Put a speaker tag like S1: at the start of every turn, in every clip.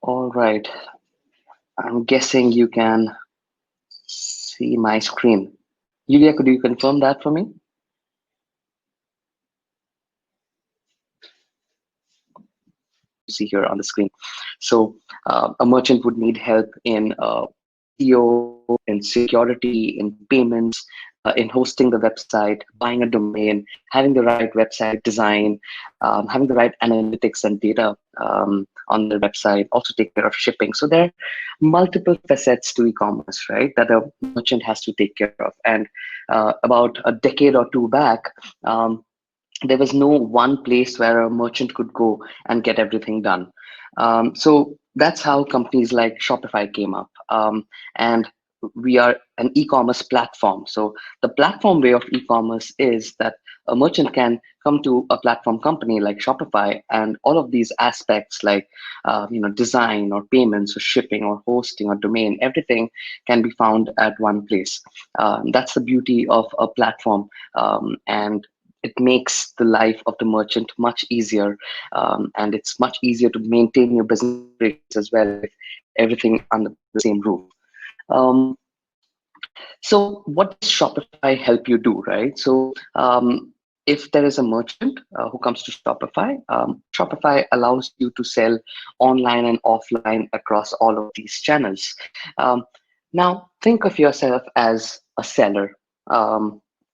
S1: All right. I'm guessing you can see my screen. Yulia, could you confirm that for me? You see here on the screen. So a merchant would need help in SEO, in security, in payments, in hosting the website, buying a domain, having the right website design, having the right analytics and data on their website, also take care of shipping. So there are multiple facets to e-commerce, right, that a merchant has to take care of. And about a decade or two back, there was no one place where a merchant could go and get everything done. So that's how companies like Shopify came up. And we are an e-commerce platform. So the platform way of e-commerce is that a merchant can come to a platform company like Shopify, and all of these aspects like design or payments or shipping or hosting or domain, everything can be found at one place. That's the beauty of a platform, and it makes the life of the merchant much easier, and it's much easier to maintain your business operations as well if everything under the same roof. Um, so what does Shopify help you do, right? So if there is a merchant who comes to Shopify, Shopify allows you to sell online and offline across all of these channels. Um, Now, think of yourself as a seller.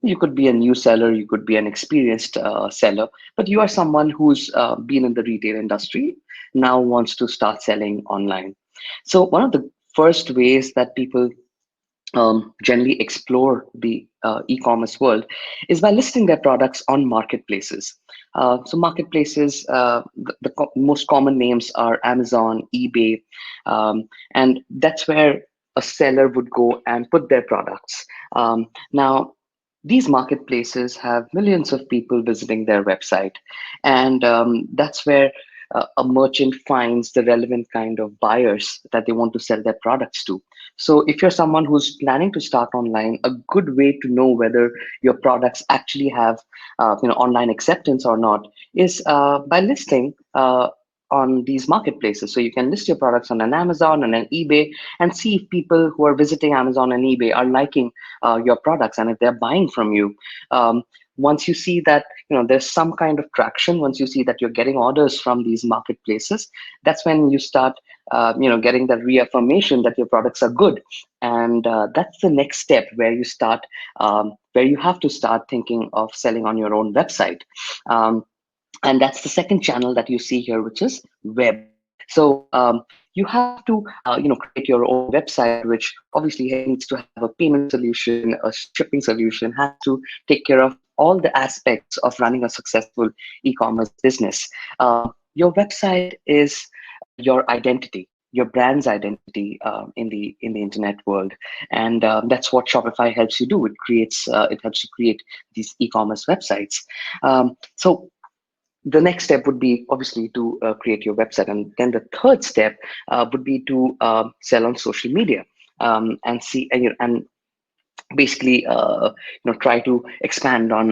S1: You could be a new seller, you could be an experienced seller, but you are someone who's been in the retail industry, now wants to start selling online. So one of the first ways that people generally explore the e-commerce world is by listing their products on marketplaces. So marketplaces, the most common names are Amazon, eBay, and that's where a seller would go and put their products. Now, these marketplaces have millions of people visiting their website, and that's where a merchant finds the relevant kind of buyers that they want to sell their products to. So if you're someone who's planning to start online, a good way to know whether your products actually have online acceptance or not is by listing on these marketplaces. So you can list your products on an Amazon and an eBay and see if people who are visiting Amazon and eBay are liking your products and if they're buying from you. Um, Once you see that there's some kind of traction, once you see that you're getting orders from these marketplaces, that's when you start getting that reaffirmation that your products are good. And that's the next step where you start, where you have to start thinking of selling on your own website. Um, and that's the second channel that you see here, which is web. So you have to create your own website, which obviously needs to have a payment solution, a shipping solution, has to take care of all the aspects of running a successful e-commerce business. Your website is your identity, your brand's identity in the internet world, and that's what Shopify helps you do. It helps you create these e-commerce websites. So the next step would be obviously to create your website, and then the third step would be to sell on social media, and see and basically try to expand on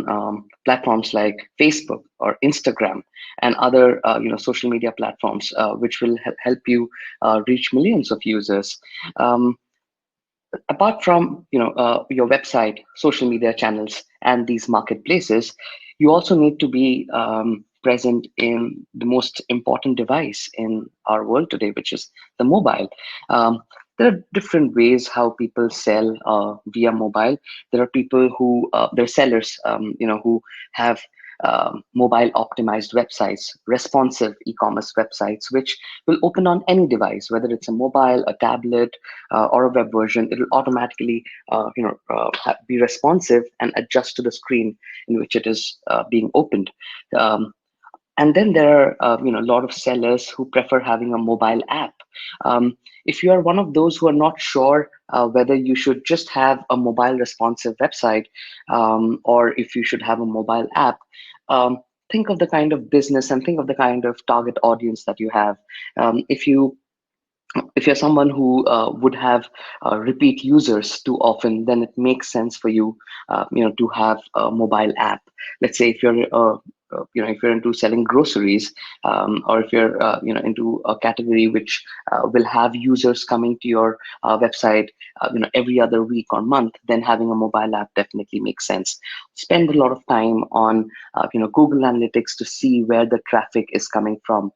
S1: platforms like Facebook or Instagram and other social media platforms, which will help you reach millions of users. Um, Apart from your website, social media channels, and these marketplaces, you also need to be present in the most important device in our world today, which is the mobile. There are different ways how people sell via mobile. There are people who they're sellers, who have mobile optimized websites, responsive e-commerce websites, which will open on any device, whether it's a mobile, a tablet, or a web version. It'll automatically be responsive and adjust to the screen in which it is being opened. Um, and then there are a lot of sellers who prefer having a mobile app. If you are one of those who are not sure whether you should just have a mobile responsive website, or if you should have a mobile app, um, think of the kind of business and think of the kind of target audience that you have. If you're someone who would have repeat users too often, then it makes sense for you, to have a mobile app. Let's say if you're if you're into selling groceries, or if you're into a category which will have users coming to your website every other week or month, then having a mobile app definitely makes sense. Spend a lot of time on Google Analytics to see where the traffic is coming from.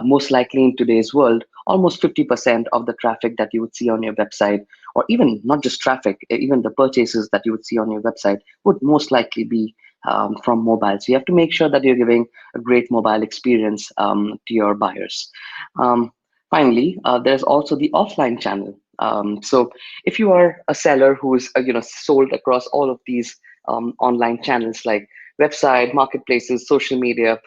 S1: Most likely in today's world, almost 50% of the traffic that you would see on your website, or even not just traffic, even the purchases that you would see on your website would most likely be from mobile. So you have to make sure that you're giving a great mobile experience to your buyers. Finally, there's also the offline channel. So if you are a seller who's sold across all of these online channels like website, marketplaces, social media,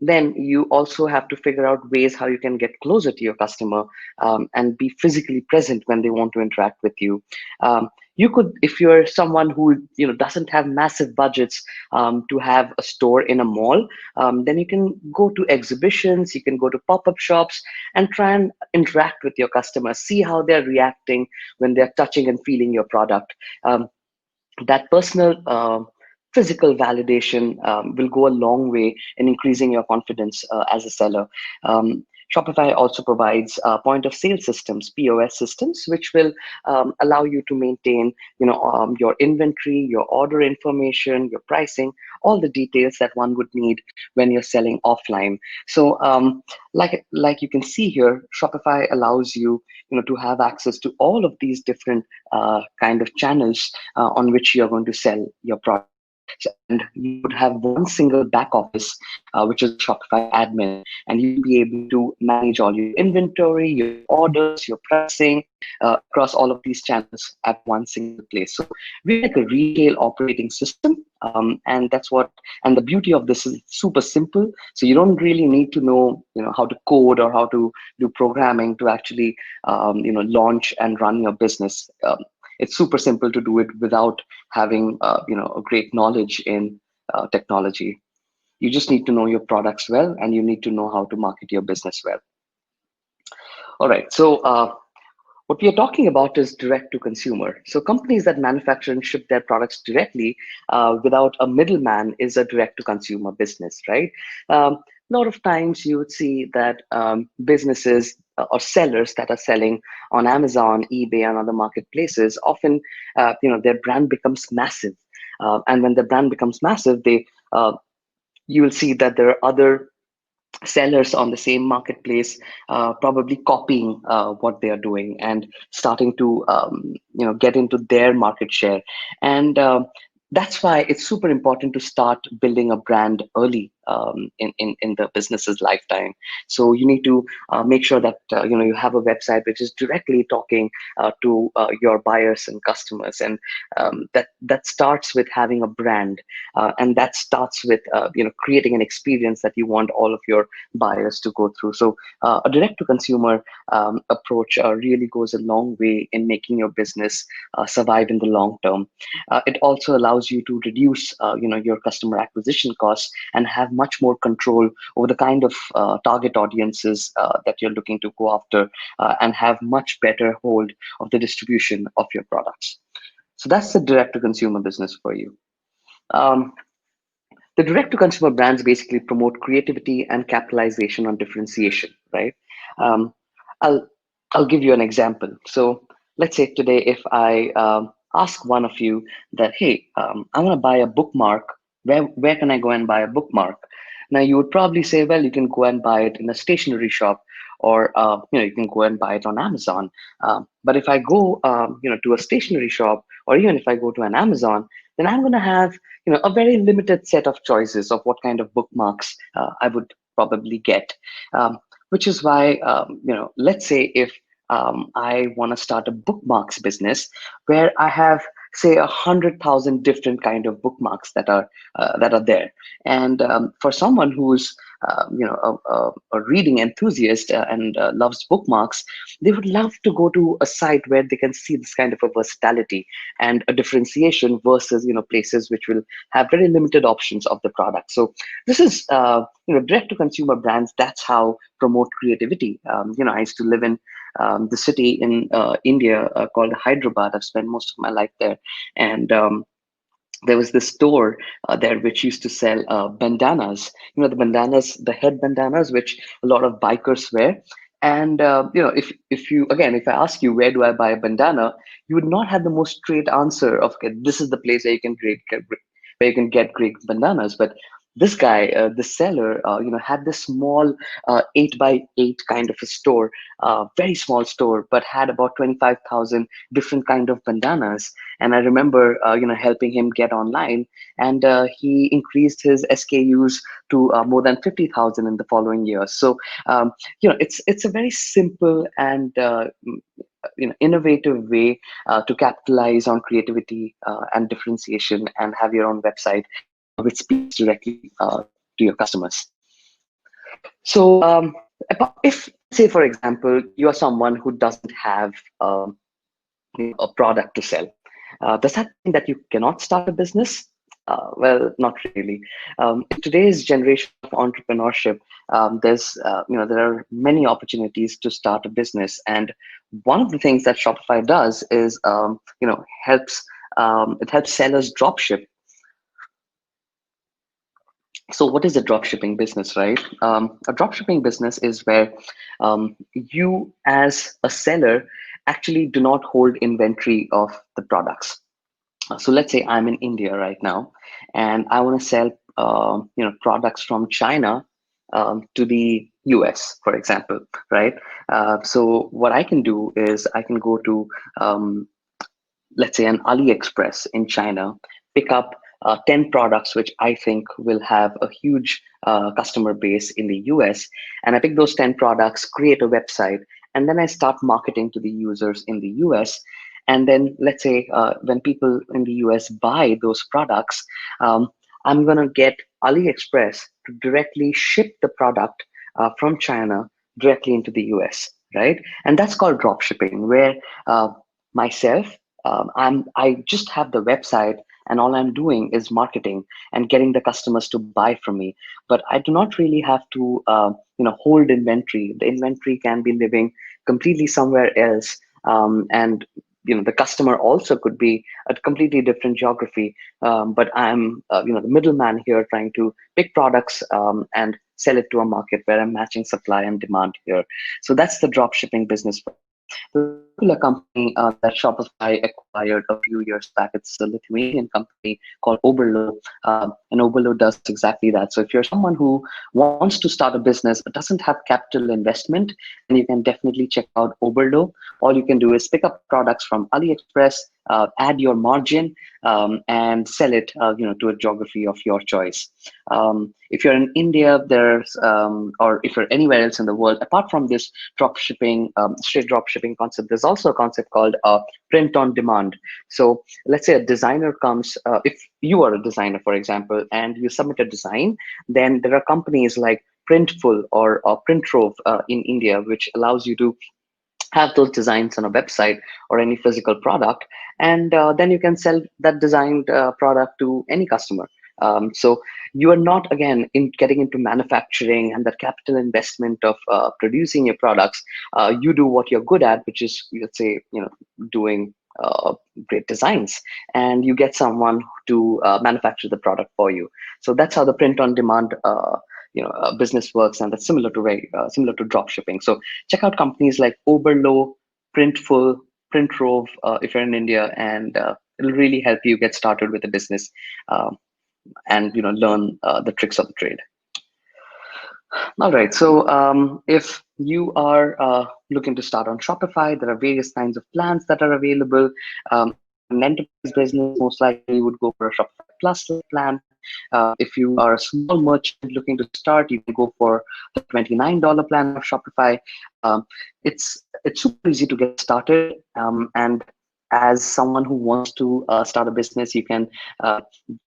S1: then you also have to figure out ways how you can get closer to your customer and be physically present when they want to interact with you. You could, if you're someone who doesn't have massive budgets to have a store in a mall, then you can go to exhibitions, you can go to pop-up shops and try and interact with your customers, see how they're reacting when they're touching and feeling your product. That personal physical validation will go a long way in increasing your confidence as a seller. Shopify also provides point of sale systems, POS systems, which will allow you to maintain your inventory, your order information, your pricing, all the details that one would need when you're selling offline. So like you can see here, Shopify allows you to have access to all of these different kind of channels on which you're going to sell your product. And you would have one single back office, which is Shopify admin, and you'll be able to manage all your inventory, your orders, your pricing across all of these channels at one single place. So we're like a retail operating system, and that's what. And the beauty of this is it's super simple. So you don't really need to know, how to code or how to do programming to actually, launch and run your business. It's super simple to do it without having a great knowledge in technology. You just need to know your products well, and you need to know how to market your business well. All right, so what we are talking about is direct to consumer. So companies that manufacture and ship their products directly without a middleman is a direct to consumer business, right? A lot of times you would see that businesses or sellers that are selling on Amazon, eBay, and other marketplaces, often their brand becomes massive. And when the brand becomes massive, you will see that there are other sellers on the same marketplace probably copying what they are doing and starting to get into their market share. And that's why it's super important to start building a brand early in the business's lifetime. So you need to make sure that you have a website which is directly talking to your buyers and customers, and that starts with having a brand, and that starts with creating an experience that you want all of your buyers to go through. So a direct to consumer approach really goes a long way in making your business survive in the long term. It also allows you to reduce your customer acquisition costs and have much more control over the kind of target audiences that you're looking to go after, and have much better hold of the distribution of your products. So that's the direct to consumer business for you. The direct to consumer brands basically promote creativity and capitalization on differentiation, right? Um, I'll I'll give you an example. So let's say today, if I ask one of you that, hey, I want to buy a bookmark. Where can I go and buy a bookmark? Now you would probably say, well, you can go and buy it in a stationery shop, or you can go and buy it on Amazon. But if I go to a stationery shop, or even if I go to an Amazon, then I'm going to have a very limited set of choices of what kind of bookmarks I would probably get. Which is why let's say if I want to start a bookmarks business where I have, say, 100,000 different kind of bookmarks that are there, and for someone who's a reading enthusiast and loves bookmarks, they would love to go to a site where they can see this kind of a versatility and a differentiation versus places which will have very limited options of the product. So this is direct to consumer brands. That's how promote creativity. I used to live in the city in India called Hyderabad. I've spent most of my life there, and there was this store there which used to sell bandanas. The bandanas, the head bandanas, which a lot of bikers wear. And if I ask you where do I buy a bandana, you would not have the most straight answer of, okay, this is the place where you can get great bandanas. But this guy, the seller, had this small 8 by 8 kind of a store, very small store, but had about 25,000 different kind of bandanas. And I remember, helping him get online, and he increased his SKUs to more than 50,000 in the following year. So, it's a very simple and innovative way to capitalize on creativity and differentiation, and have your own website which speaks directly to your customers. So, if, say, for example, you are someone who doesn't have a product to sell, does that mean that you cannot start a business? Well, not really. In today's generation of entrepreneurship, there are many opportunities to start a business, and one of the things that Shopify does is helps sellers dropship. So what is a dropshipping business, right? A dropshipping business is where you, as a seller, actually do not hold inventory of the products. So let's say I'm in India right now, and I want to sell products from China to the US, for example, right? So what I can do is I can go to let's say an AliExpress in China, pick up 10 products which I think will have a huge customer base in the US. And I pick those 10 products, create a website, and then I start marketing to the users in the US. And then let's say when people in the US buy those products, I'm going to get AliExpress to directly ship the product from China directly into the US, right? And that's called drop shipping, where myself, I just have the website, and all I'm doing is marketing and getting the customers to buy from me. But I do not really have to hold inventory. The inventory can be living completely somewhere else, and the customer also could be a completely different geography. But I'm the middleman here, trying to pick products and sell it to a market where I'm matching supply and demand here. So that's the drop shipping business. The particular company that Shopify acquired a few years back, it's a Lithuanian company called Oberlo, and Oberlo does exactly that. So if you're someone who wants to start a business but doesn't have capital investment, then you can definitely check out Oberlo. All you can do is pick up products from AliExpress, add your margin, and sell it to a geography of your choice. If you're in India, or if you're anywhere else in the world, apart from this drop shipping, straight drop shipping concept, there's also a concept called print on demand. So let's say a designer comes, if you are a designer, for example, and you submit a design, then there are companies like Printful or Printrove in India, which allows you to have those designs on a website or any physical product, and then you can sell that designed product to any customer. So you are not, again, getting into manufacturing and that capital investment of producing your products. You do what you're good at, which is, let's say, doing great designs, and you get someone to manufacture the product for you. So that's how the print on demand business works, and that's similar to drop shipping. So check out companies like Oberlo, Printful, Printrove if you're in India, and it'll really help you get started with a business, and learn the tricks of the trade. All right, so if you are looking to start on Shopify, there are various kinds of plans that are available. An enterprise business most likely would go for a Shopify Plus plan. If you are a small merchant looking to start, you can go for the $29 plan of Shopify. It's super easy to get started, and as someone who wants to start a business, you can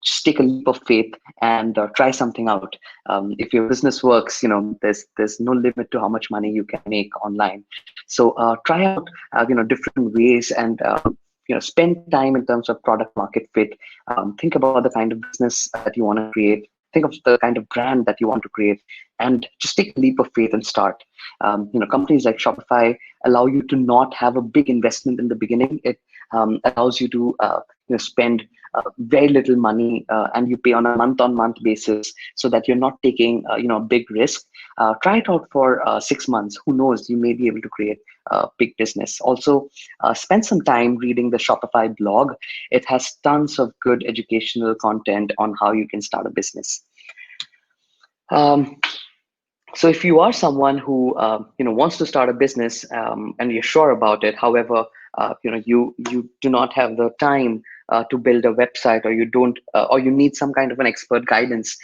S1: just take a leap of faith and try something out. If your business works, there's no limit to how much money you can make online. So try out different ways, and spend time in terms of product market fit. Think about the kind of business that you want to create. Think of the kind of brand that you want to create, and just take a leap of faith and start. Companies like Shopify allow you to not have a big investment in the beginning. It allows you to spend very little money, and you pay on a month-on-month basis, so that you're not taking a big risk. Try it out for 6 months. Who knows? You may be able to create a big business. Also, spend some time reading the Shopify blog. It has tons of good educational content on how you can start a business. Um, so if you are someone who wants to start a business, and you're sure about it, however, you do not have the time to build a website, or you don't, or you need some kind of an expert guidance,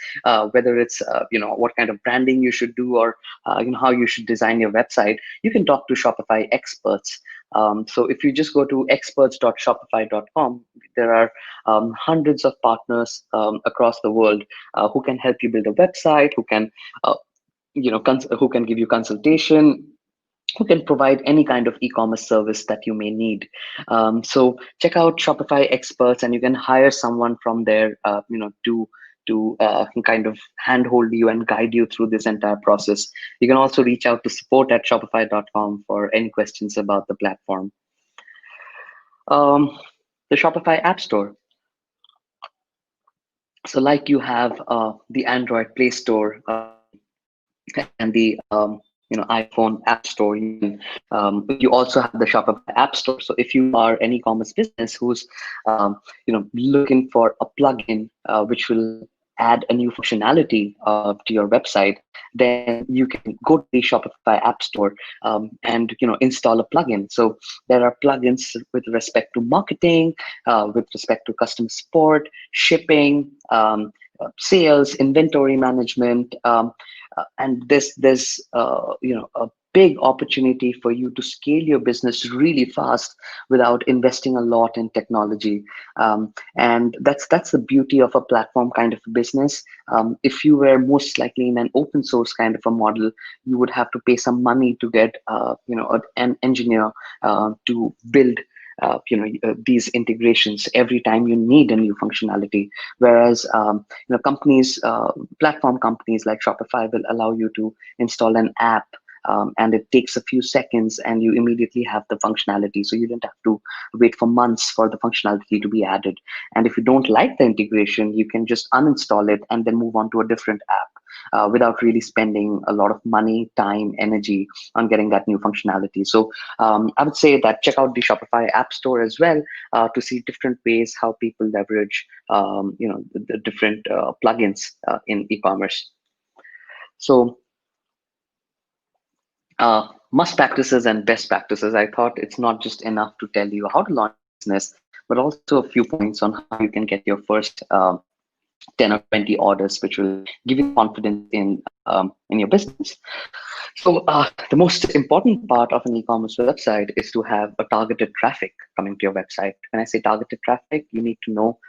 S1: whether it's what kind of branding you should do, or how you should design your website, you can talk to Shopify experts. So if you just go to experts.shopify.com, there are hundreds of partners across the world who can help you build a website, who can who can give you consultation, who can provide any kind of e-commerce service that you may need. So check out Shopify experts, and you can hire someone from there, to kind of handhold you and guide you through this entire process. You can also reach out to support@shopify.com for any questions about the platform. Um, the Shopify App Store. So like you have the Android Play Store, and the iPhone App Store. You also have the Shopify App Store. So if you are an e-commerce business who's looking for a plugin which will add a new functionality to your website, then you can go to the Shopify App Store and install a plugin. So there are plugins with respect to marketing, with respect to customer support, shipping, sales, inventory management, and there's a big opportunity for you to scale your business really fast without investing a lot in technology. And that's the beauty of a platform kind of a business. If you were most likely in an open source kind of a model, you would have to pay some money to get an engineer to build these integrations every time you need a new functionality. Whereas companies, platform companies like Shopify will allow you to install an app, and it takes a few seconds, and you immediately have the functionality. So you don't have to wait for months for the functionality to be added. And if you don't like the integration, you can just uninstall it and then move on to a different app, without really spending a lot of money, time, energy on getting that new functionality. So I would say that check out the Shopify App Store as well, to see different ways how people leverage the different plugins in e-commerce. So must practices and best practices. I thought it's not just enough to tell you how to launch a business, but also a few points on how you can get your first 10 or 20 orders, which will give you confidence in your business. So the most important part of an e-commerce website is to have a targeted traffic coming to your website. When I say targeted traffic, you need to know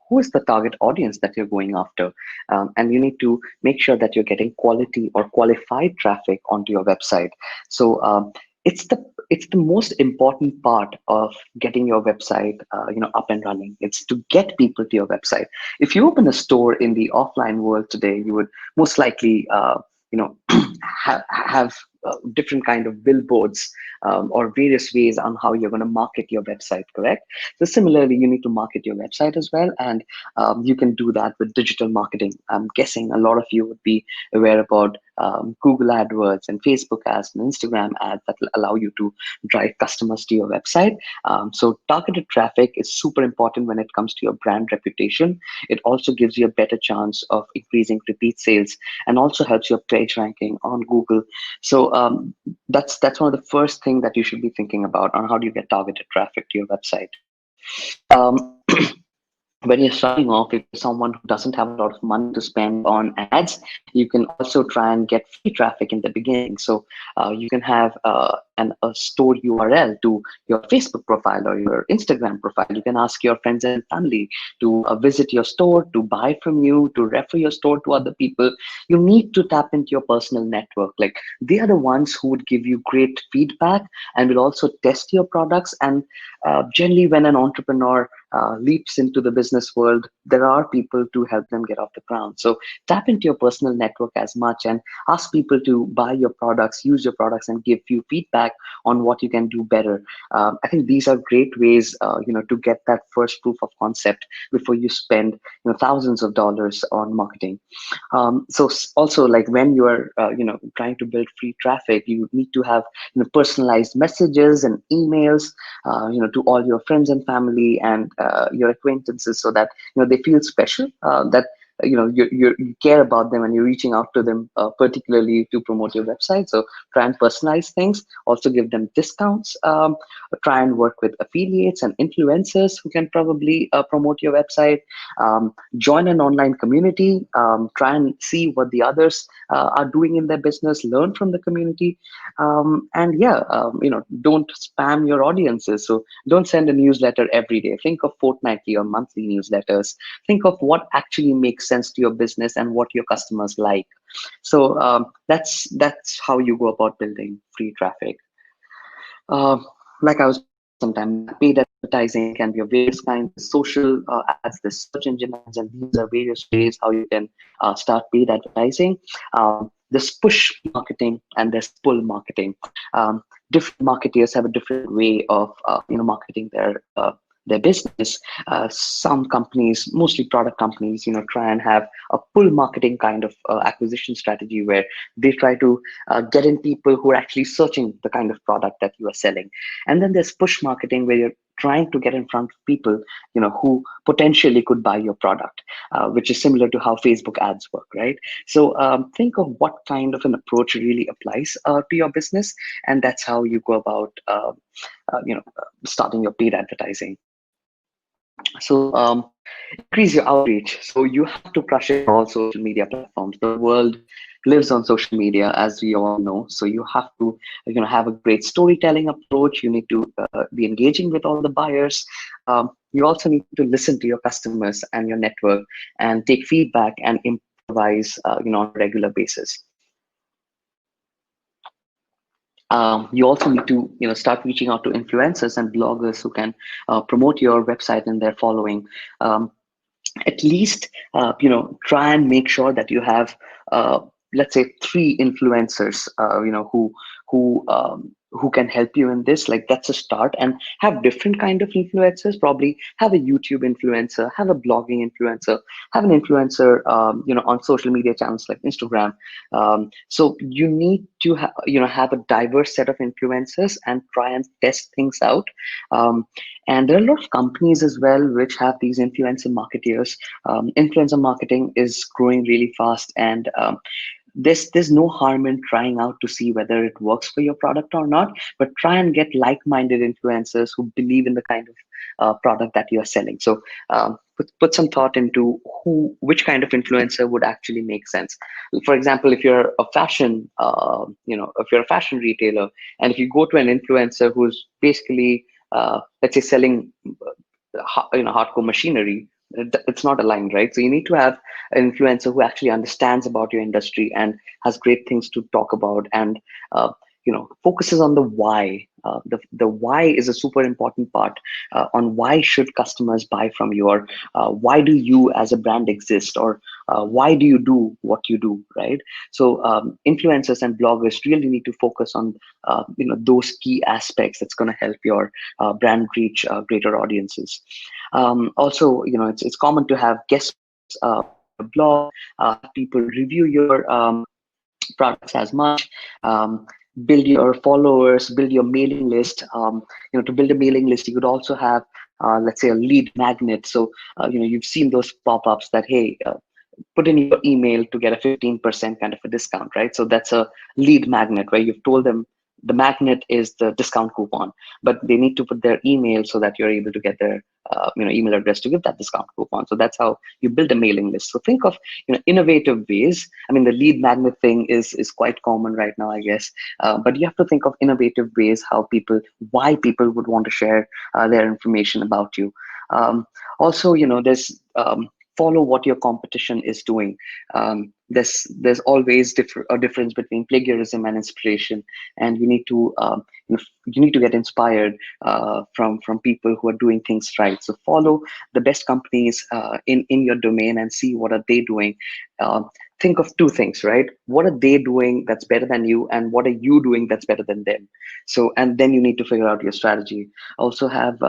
S1: who is the target audience that you're going after. And you need to make sure that you're getting quality or qualified traffic onto your website. So it's the most important part of getting your website up and running. It's to get people to your website. If you open a store in the offline world today, you would most likely have different kind of billboards, or various ways on how you're going to market your website, correct? So similarly, you need to market your website as well, and you can do that with digital marketing. I'm guessing a lot of you would be aware about Google AdWords and Facebook ads and Instagram ads that will allow you to drive customers to your website. So targeted traffic is super important when it comes to your brand reputation. It also gives you a better chance of increasing repeat sales, and also helps your page ranking on Google. So that's one of the first thing that you should be thinking about on how do you get targeted traffic to your website. Um, when you're starting off, if you're someone who doesn't have a lot of money to spend on ads, you can also try and get free traffic in the beginning. So you can have a stored URL to your Facebook profile or your Instagram profile. You can ask your friends and family to visit your store, to buy from you, to refer your store to other people. You need to tap into your personal network. Like, they are the ones who would give you great feedback and will also test your products. And generally, when an entrepreneur leaps into the business world, there are people to help them get off the ground. So tap into your personal network as much and ask people to buy your products, use your products, and give you feedback on what you can do better. I think these are great ways, to get that first proof of concept before you spend thousands of dollars on marketing. Also, like when you are trying to build free traffic, you need to have personalized messages and emails to all your friends and family and your acquaintances, so that they feel special, that you care about them and you're reaching out to them particularly to promote your website. So try and personalize things, also give them discounts, try and work with affiliates and influencers who can probably promote your website. Join an online community, try and see what the others are doing in their business, learn from the community. And yeah, don't spam your audiences. So don't send a newsletter every day. Think of fortnightly or monthly newsletters. Think of what actually makes sense to your business and what your customers like. So that's how you go about building free traffic. Like I was mentioning some time back, paid advertising can be of various kinds. There's social ads, there's search engine ads, and these are various ways how you can start paid advertising. There's push marketing and there's pull marketing. Different marketers have a different way of marketing their business. Some companies, mostly product companies, try and have a pull marketing kind of acquisition strategy where they try to get in people who are actually searching the kind of product that you are selling. And then there's push marketing where you're trying to get in front of people who potentially could buy your product, which is similar to how Facebook ads work, right? So think of what kind of an approach really applies to your business, and that's how you go about starting your paid advertising. So increase your outreach. So you have to crush it on all social media platforms. The world lives on social media, as we all know. So you have to have a great storytelling approach. You need to be engaging with all the buyers. You also need to listen to your customers and your network and take feedback and improvise on a regular basis. You also need to start reaching out to influencers and bloggers who can promote your website and their following. At least try and make sure that you have let's say 3 influencers who can help you in this. Like, that's a start. And have different kind of influencers. Probably have a YouTube influencer, have a blogging influencer, have an influencer on social media channels like Instagram. So you need to have a diverse set of influencers and try and test things out. And there are a lot of companies as well which have these influencer marketeers. Influencer marketing is growing really fast, and there's no harm in trying out to see whether it works for your product or not. But try and get like-minded influencers who believe in the kind of product that you're selling. So put some thought into which kind of influencer would actually make sense. For example, if you're a fashion if you're a fashion retailer, and if you go to an influencer who's basically let's say selling hardcore machinery, it's not aligned, right? So you need to have an influencer who actually understands about your industry and has great things to talk about, and focuses on the why. The why is a super important part. On why should customers buy from you, or why do you as a brand exist, or why do you do what you do, right? So influencers and bloggers really need to focus on those key aspects that's going to help your brand reach greater audiences. Also, it's common to have guests on your blog, people review your products as much. Build your followers, build your mailing list. To build a mailing list, you could also have, let's say, a lead magnet. So, you've seen those pop-ups that, hey, put in your email to get a 15% kind of a discount, right? So that's a lead magnet where you've told them the magnet is the discount coupon, but they need to put their email so that you're able to get their email address to give that discount coupon. So that's how you build a mailing list. So think of innovative ways. I mean, the lead magnet thing is quite common right now, I guess, but you have to think of innovative ways why people would want to share their information about you. Also, there's follow what your competition is doing. There's always a difference between plagiarism and inspiration, and you need to get inspired from people who are doing things right. So follow the best companies in your domain and see what are they doing. Um, think of two things, right? What are they doing that's better than you, and what are you doing that's better than them? So, and then you need to figure out your strategy. Also have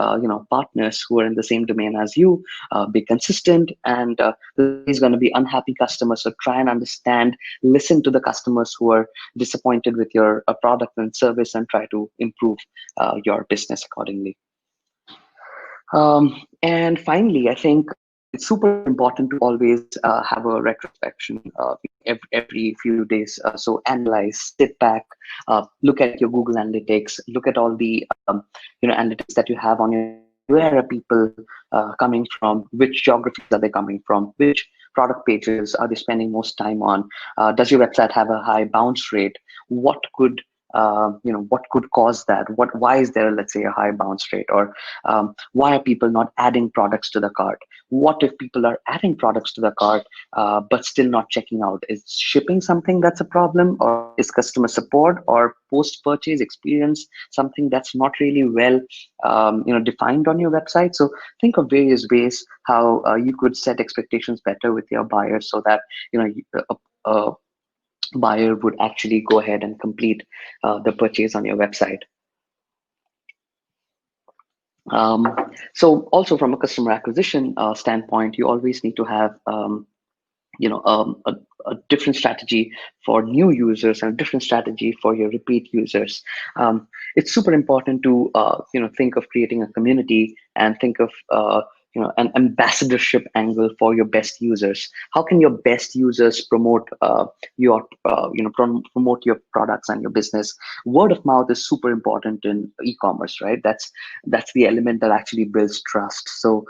S1: partners who are in the same domain as you. Be consistent, and there's always going to be unhappy customers, so try and understand, listen to the customers who are disappointed with your product and service, and try to improve your business accordingly. And finally, I think it's super important to always have a retrospection every few days. So analyze, sit back, look at your Google Analytics, look at all the analytics that you have on your website. Where are people coming from? Which geographies are they coming from? Which product pages are they spending most time on? Does your website have a high bounce rate? What could what could cause that? Why is there, let's say, a high bounce rate? Or why are people not adding products to the cart? What if people are adding products to the cart but still not checking out? Is shipping something that's a problem, or is customer support or post-purchase experience something that's not really well defined on your website? So think of various ways how you could set expectations better with your buyers, so that a buyer would actually go ahead and complete the purchase on your website. So also from a customer acquisition standpoint, you always need to have a different strategy for new users and a different strategy for your repeat users. It's super important to think of creating a community and think of an ambassadorship angle for your best users. How can your best users promote promote your products and your business? Word of mouth is super important in e-commerce, right? That's the element that actually builds trust. So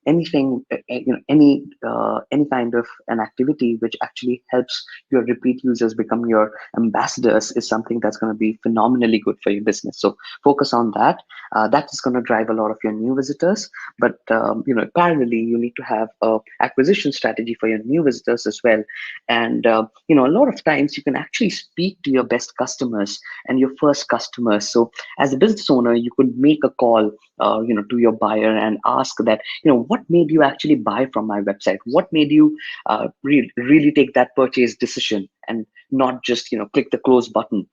S1: anything, any kind of an activity which actually helps your repeat users become your ambassadors is something that's going to be phenomenally good for your business. So focus on that. That is going to drive a lot of your new visitors. But parallelly, you need to have a acquisition strategy for your new visitors as well. And a lot of times you can actually speak to your best customers and your first customers. So as a business owner, you could make a call to your buyer and ask that, what made you actually buy from my website? What made you really take that purchase decision and not just click the close button?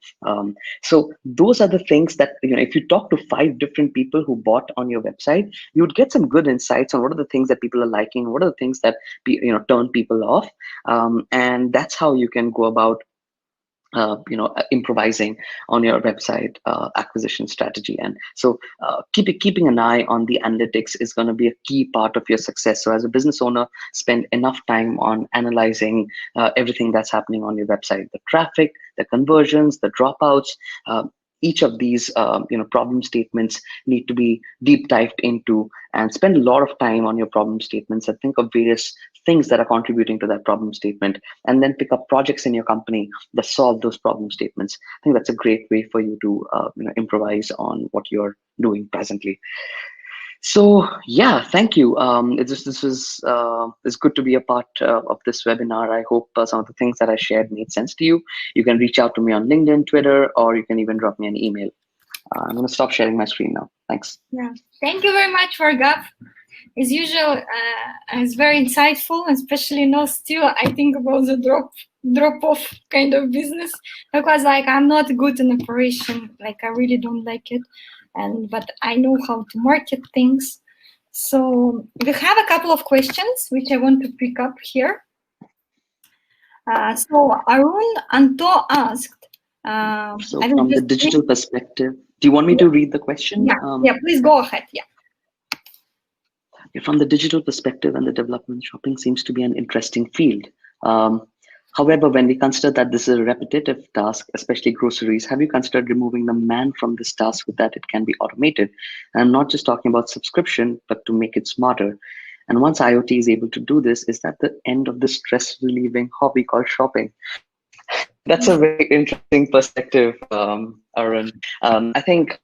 S1: So those are the things that if you talk to 5 different people who bought on your website, you would get some good insights on what are the things that people are liking, what are the things that turn people off, and that's how you can go about improvising on your website acquisition strategy. And so keeping an eye on the analytics is going to be a key part of your success. So as a business owner, spend enough time on analyzing everything that's happening on your website: the traffic, the conversions, the dropouts. Each of these problem statements need to be deep dived into, and spend a lot of time on your problem statements and think of various things that are contributing to that problem statement, and then pick up projects in your company that solve those problem statements. I think that's a great way for you to improvise on what you're doing presently. So yeah, thank you. This is it's good to be a part of this webinar. I hope some of the things that I shared made sense to you. You can reach out to me on LinkedIn, Twitter, or you can even drop me an email. I'm going to stop sharing my screen now. Thanks.
S2: Yeah, thank you very much, Vargab. As usual, it's very insightful, especially still I think about the drop-off kind of business, because I'm not good in operation, I really don't like it, but I know how to market things. So we have a couple of questions which I want to pick up here. So Arun Anto asked,
S1: so from the digital perspective, do you want me to read the question?
S2: Yeah, please go ahead. Yeah.
S1: From the digital perspective, and the development, shopping seems to be an interesting field. However, when we consider that this is a repetitive task, especially groceries, have you considered removing the man from this task so that it can be automated? And I'm not just talking about subscription, but to make it smarter. And once IoT is able to do this, is that the end of the stress-relieving hobby called shopping? That's a very interesting perspective. Arun. I think,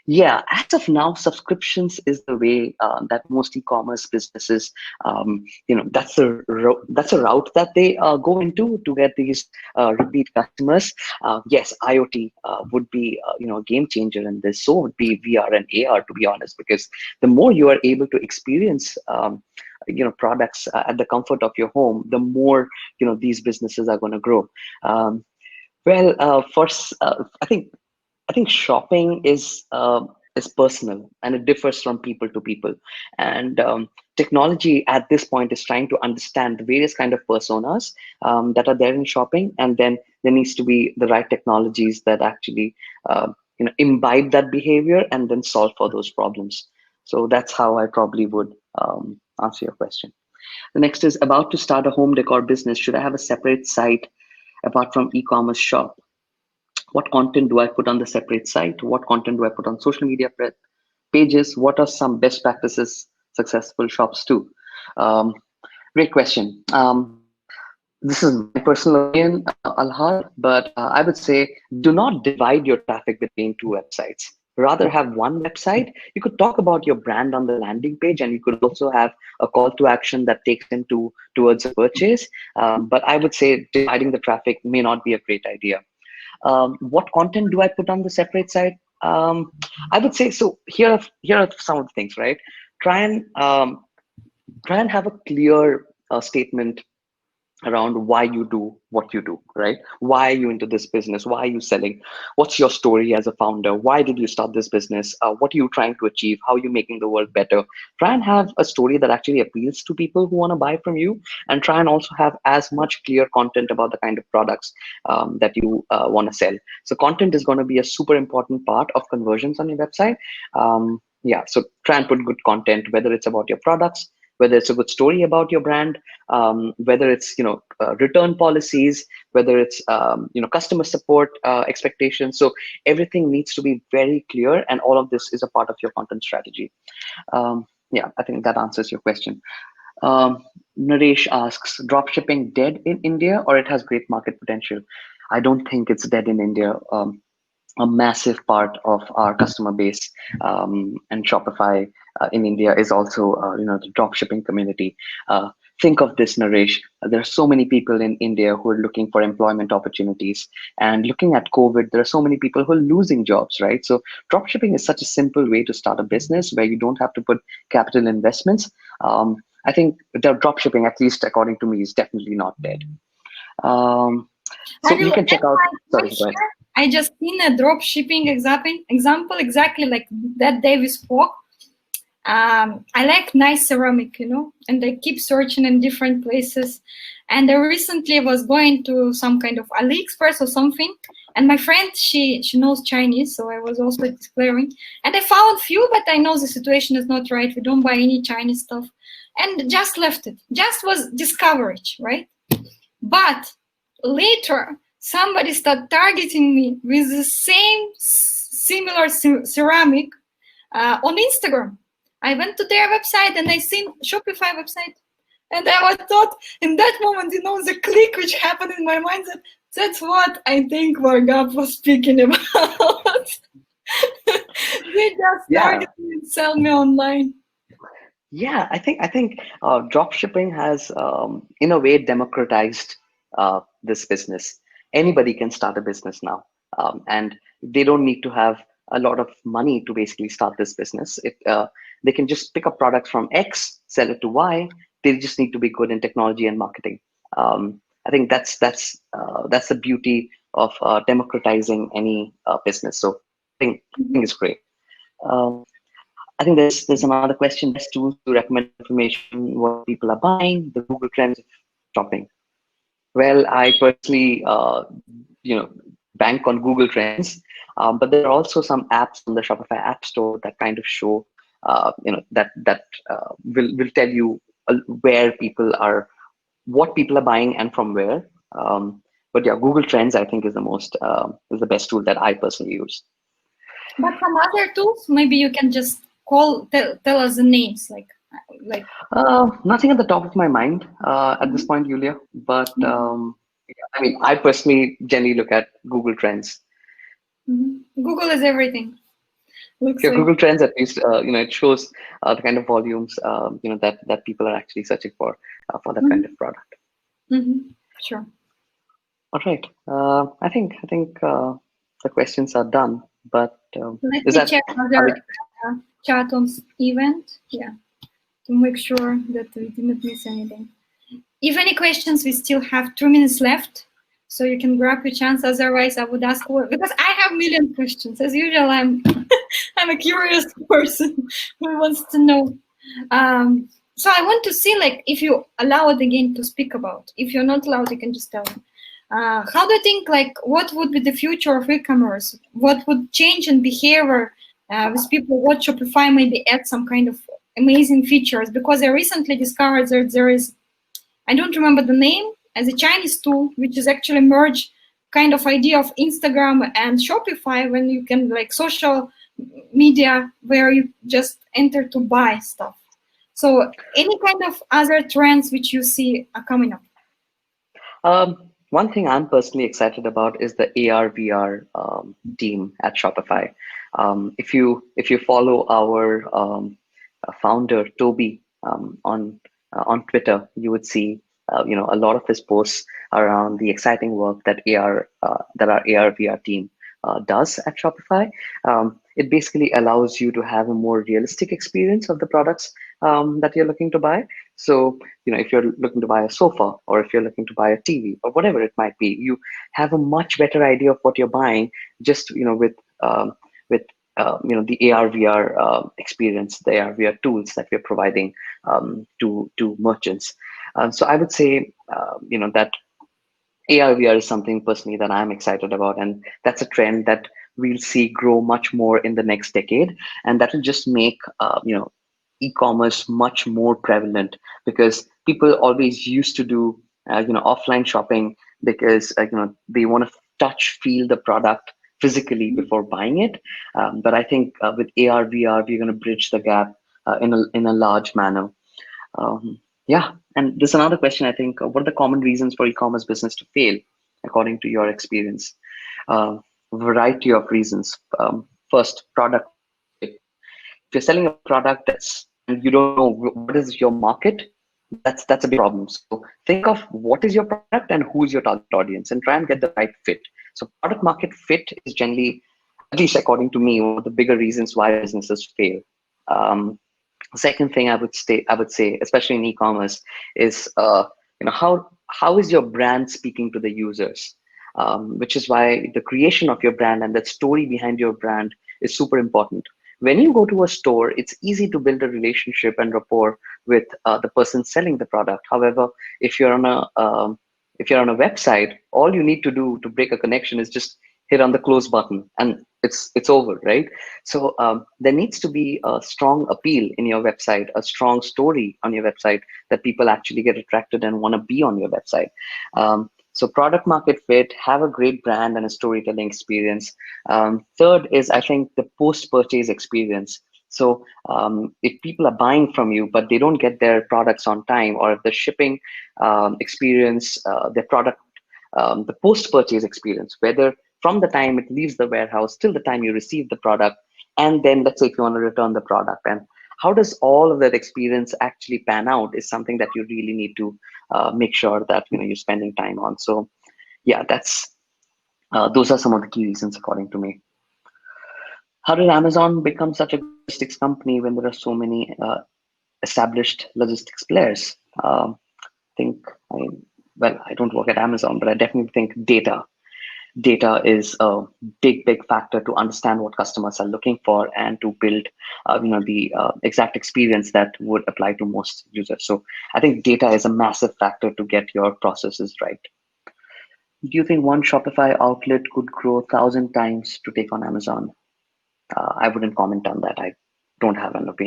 S1: yeah, as of now, subscriptions is the way that most e-commerce businesses, that's a route that they go into to get these repeat customers. Yes, IoT would be, a game changer in this. So would be VR and AR, to be honest, because the more you are able to experience, products at the comfort of your home, the more, these businesses are going to grow. Um, I think shopping is personal and it differs from people to people, and technology at this point is trying to understand the various kind of personas that are there in shopping, and then there needs to be the right technologies that actually imbibe that behavior and then solve for those problems. So that's how I probably would answer your question. The next is about to start a home decor business. Should I have a separate site apart from e-commerce shop? What content do I put on the separate site? What content do I put on social media pages? What are some best practices successful shops do? Um, Great question. This is my personal opinion, Alhad, but I would say do not divide your traffic between two websites. Rather have one website. You could talk about your brand on the landing page, and you could also have a call to action that takes them towards a purchase. But I would say dividing the traffic may not be a great idea. What content do I put on the separate site? I would say so. Here are some of the things, right? Try and try and have a clear statement around why you do what you do, right? Why are you into this business? Why are you selling? What's your story as a founder? Why did you start this business? What are you trying to achieve? How are you making the world better? Try and have a story that actually appeals to people who want to buy from you, and try and also have as much clear content about the kind of products that you want to sell. So content is going to be a super important part of conversions on your website. Yeah, so try and put good content, whether it's about your products, whether it's a good story about your brand, whether it's return policies, whether it's customer support expectations. So everything needs to be very clear, and all of this is a part of your content strategy. Yeah, I think that answers your question. Um, Naresh asks, dropshipping dead in India or it has great market potential? I don't think it's dead in India. A massive part of our customer base and Shopify in India is also, the drop shipping community. Think of this, Naresh. There are so many people in India who are looking for employment opportunities. And looking at COVID, there are so many people who are losing jobs, right? So drop shipping is such a simple way to start a business where you don't have to put capital investments. I think the drop shipping, at least according to me, is definitely not dead. Um,
S2: I
S1: so
S2: will
S1: you can check
S2: add
S1: out,
S2: my
S1: sorry,
S2: point
S1: go ahead.
S2: here. I just seen a drop shipping example exactly like that day we spoke. I like nice ceramic, and I keep searching in different places. And I recently was going to some kind of AliExpress or something. And my friend, she knows Chinese, so I was also exploring. And I found few, but I know the situation is not right. We don't buy any Chinese stuff. And just left it. Just was discouraged, right? But later, somebody started targeting me with the same similar ceramic on Instagram. I went to their website and I seen Shopify website. And I was thought in that moment, the click which happened in my mind that's what I think Vargab was speaking about. They just
S1: Yeah.
S2: target me and sell me online.
S1: Yeah, I think drop shipping has, in a way, democratized this business. Anybody can start a business now, and they don't need to have a lot of money to basically start this business. They can just pick up products from X, sell it to Y. They just need to be good in technology and marketing. I think that's the beauty of democratizing any business. So I think it's great. Um, I think there's another question. Best tools to recommend information what people are buying, the Google Trends of shopping. Well, I personally, bank on Google Trends, but there are also some apps on the Shopify App Store that kind of show, that will tell you where people are, what people are buying, and from where. But yeah, Google Trends I think is the best tool that I personally use.
S2: But some other tools, maybe you can just tell us the names, like.
S1: Nothing at the top of my mind at this point, Julia. But yeah, I mean, I personally generally look at Google Trends.
S2: Google is everything. Looks
S1: Yeah,
S2: like.
S1: Google Trends at least, it shows the kind of volumes, that people are actually searching for that kind
S2: Mhm.
S1: of product.
S2: Sure.
S1: All right. I think the questions are done. But
S2: Let
S1: is
S2: me
S1: that
S2: check
S1: are we?
S2: other chat on event. Yeah, to make sure that we didn't miss anything. If any questions, we still have 2 minutes left, so you can grab your chance. Otherwise, I would ask because I have million questions. As usual, I'm I'm a curious person who wants to know. So I want to see like if you allow it again to speak about. If you're not allowed, you can just tell me. How do you think like what would be the future of e-commerce? What would change in behavior with people? What Shopify maybe add some kind of amazing features? Because I recently discovered that there is, I don't remember the name, as a Chinese tool, which is actually merge kind of idea of Instagram and Shopify when you can like social media where you just enter to buy stuff. So any kind of other trends which you see are coming up?
S1: One thing I'm personally excited about is the AR VR team at Shopify. If you follow our founder Toby on Twitter, you would see a lot of his posts around the exciting work that our AR VR team does at Shopify. It basically allows you to have a more realistic experience of the products that you're looking to buy. So if you're looking to buy a sofa, or if you're looking to buy a TV, or whatever it might be, you have a much better idea of what you're buying just with the AR VR experience, the AR VR tools that we're providing to merchants. So I would say that AR VR is something personally that I'm excited about, and that's a trend that we'll see grow much more in the next decade, and that will just make e-commerce much more prevalent, because people always used to do offline shopping because they want to touch, feel the product physically before buying it. But I think with AR VR we're going to bridge the gap in a large manner. Yeah, and there's another question. I think, what are the common reasons for e-commerce business to fail, according to your experience? Variety of reasons. First, product market fit. If you're selling a product and you don't know what is your market, that's a big problem. So think of what is your product and who's your target audience, and try and get the right fit. So product market fit is generally, at least according to me, one of the bigger reasons why businesses fail. Um, Second thing I would say, especially in e-commerce, is how is your brand speaking to the users, which is why the creation of your brand and that story behind your brand is super important. When you go to a store, it's easy to build a relationship and rapport with the person selling the product. However, if you're on a website, all you need to do to break a connection is just hit on the close button, and it's over, right? So there needs to be a strong appeal in your website, a strong story on your website, that people actually get attracted and want to be on your website. So product market fit, have a great brand and a storytelling experience. Third is, I think, the post-purchase experience. So if people are buying from you, but they don't get their products on time, or if the shipping experience, their product, the post-purchase experience, whether from the time it leaves the warehouse till the time you receive the product, and then let's say if you want to return the product, and how does all of that experience actually pan out, is something that you really need to make sure that you're spending time on. So yeah, that's those are some of the key reasons according to me. How did Amazon become such a logistics company when there are so many established logistics players? Think I well, I don't work at Amazon, but I definitely think data is a big factor to understand what customers are looking for, and to build the exact experience that would apply to most users. So I think data is a massive factor to get your processes right. Do you think one Shopify outlet could grow 1,000 times to take on Amazon? I wouldn't comment on that. I don't have an opinion.